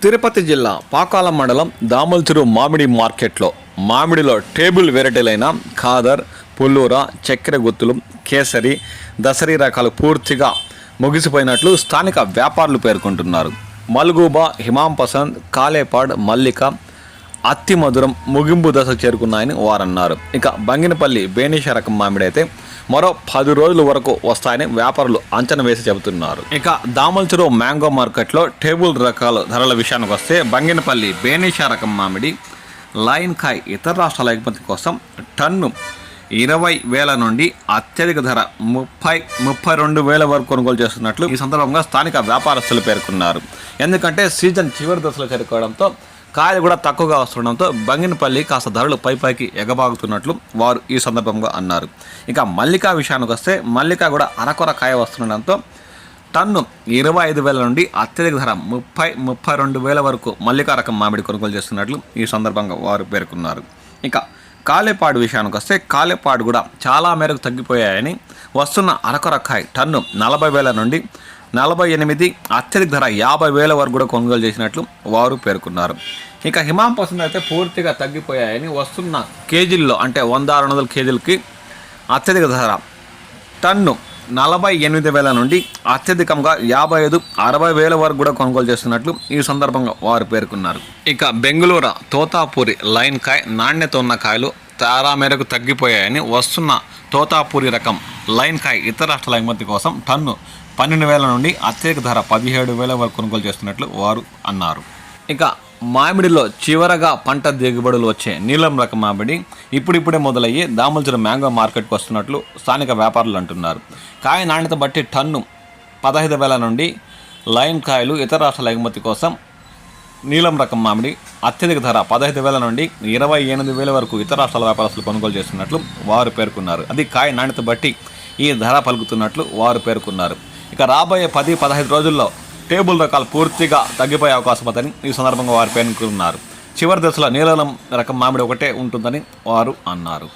తిరుపతి జిల్లా పాకాల మండలం దామల్చెరు మామిడి మార్కెట్లో మామిడిలో టేబుల్ వెరైటీలైన ఖాదర్, పుల్లూర, చక్కెర గుత్తులు, కేసరి, దసరీ రకాలు పూర్తిగా ముగిసిపోయినట్లు స్థానిక వ్యాపారులు పేర్కొంటున్నారు. మల్గూబా, హిమాం పసంద్, కాలేపాడ్, మల్లిక, అత్తి మధురం ముగింపు దశకు చేరుకున్నాయని వారన్నారు. ఇక బంగినపల్లి బేనిష రకం మామిడి అయితే మరో 10 రోజుల వరకు వస్తాయని వ్యాపారులు అంచనా వేసి చెబుతున్నారు. ఇక దామల్చెరు మ్యాంగో మార్కెట్లో టేబుల్ రకాల ధరల విషయానికి వస్తే బంగినపల్లి బేనిష రకం మామిడి లైన్ కాయ్ ఇతర రాష్ట్రాల ఎగుమతి కోసం టన్ను 20,000 నుండి అత్యధిక ధర 32,000 వరకు కొనుగోలు చేస్తున్నట్లు ఈ సందర్భంగా స్థానిక వ్యాపారస్తులు పేర్కొన్నారు. ఎందుకంటే సీజన్ చివరి దశలో చేరుకోవడంతో కాయలు కూడా తక్కువగా వస్తుండడంతో బంగినపల్లి కాస్త ధరలు పైకి ఎగబాగుతున్నట్లు వారు ఈ సందర్భంగా అన్నారు. ఇక మల్లికా విషయానికి వస్తే మల్లిక కూడా అరకొర కాయ వస్తుండడంతో టన్ను 25,000 నుండి అత్యధిక ధర 32,000 వరకు మల్లికా రకం మామిడి కొనుగోలు చేస్తున్నట్లు ఈ సందర్భంగా వారు పేర్కొన్నారు. ఇక కాలేపాడు విషయానికి వస్తే కాలేపాడు కూడా చాలా మేరకు తగ్గిపోయాయని వస్తున్న అరకొర కాయ టన్ను 40,000 నుండి 48, అత్యధిక ధర 50,000 వరకు కూడా కొనుగోలు చేసినట్లు వారు పేర్కొన్నారు. ఇక హిమాం పసంద్ అయితే పూర్తిగా తగ్గిపోయాయని వస్తున్న కేజీల్లో అంటే 100-200 కేజీలకి అత్యధిక ధర టన్ను 48,000 నుండి అత్యధికంగా 55-60,000 వరకు కూడా కొనుగోలు చేస్తున్నట్లు ఈ సందర్భంగా వారు పేర్కొన్నారు. ఇక బెంగళూరు తోతాపూరి లైన్ కాయ్ నాణ్యత ఉన్న కాయలు చాలా మేరకు తగ్గిపోయాయని వస్తున్న తోతాపూరి రకం లైన్ కాయ్ ఇతర రాష్ట్రాల ఎగుమతి కోసం టన్ను 12,000 నుండి అత్యధిక ధర 17,000 వరకు కొనుగోలు చేస్తున్నట్లు వారు అన్నారు. ఇక మామిడిలో చివరగా పంట దిగుబడులు వచ్చే నీలం రకం మామిడి ఇప్పుడిప్పుడే మొదలయ్యి దామల్చెరు మ్యాంగో మార్కెట్కి వస్తున్నట్లు స్థానిక వ్యాపారులు అంటున్నారు. కాయ నాణ్యత బట్టి టన్ను 15,000 నుండి లైన్ కాయలు ఇతర రాష్ట్రాల ఎగుమతి కోసం నీలం రకం మామిడి అత్యధిక ధర 15,000 నుండి 28,000 వరకు ఇతర రాష్ట్రాల వ్యాపారస్తులు కొనుగోలు చేస్తున్నట్లు వారు పేర్కొన్నారు. అది కాయ నాణ్యత బట్టి ఈ ధర పలుకుతున్నట్లు వారు పేర్కొన్నారు. ఇక రాబోయే 10-15 రోజుల్లో టేబుల్ రకాలు పూర్తిగా తగ్గిపోయే అవకాశం ఉందని ఈ సందర్భంగా వారు పేర్కొన్నారు. చివరి దశలో నీలం రకం మామిడి ఒకటే ఉంటుందని వారు అన్నారు.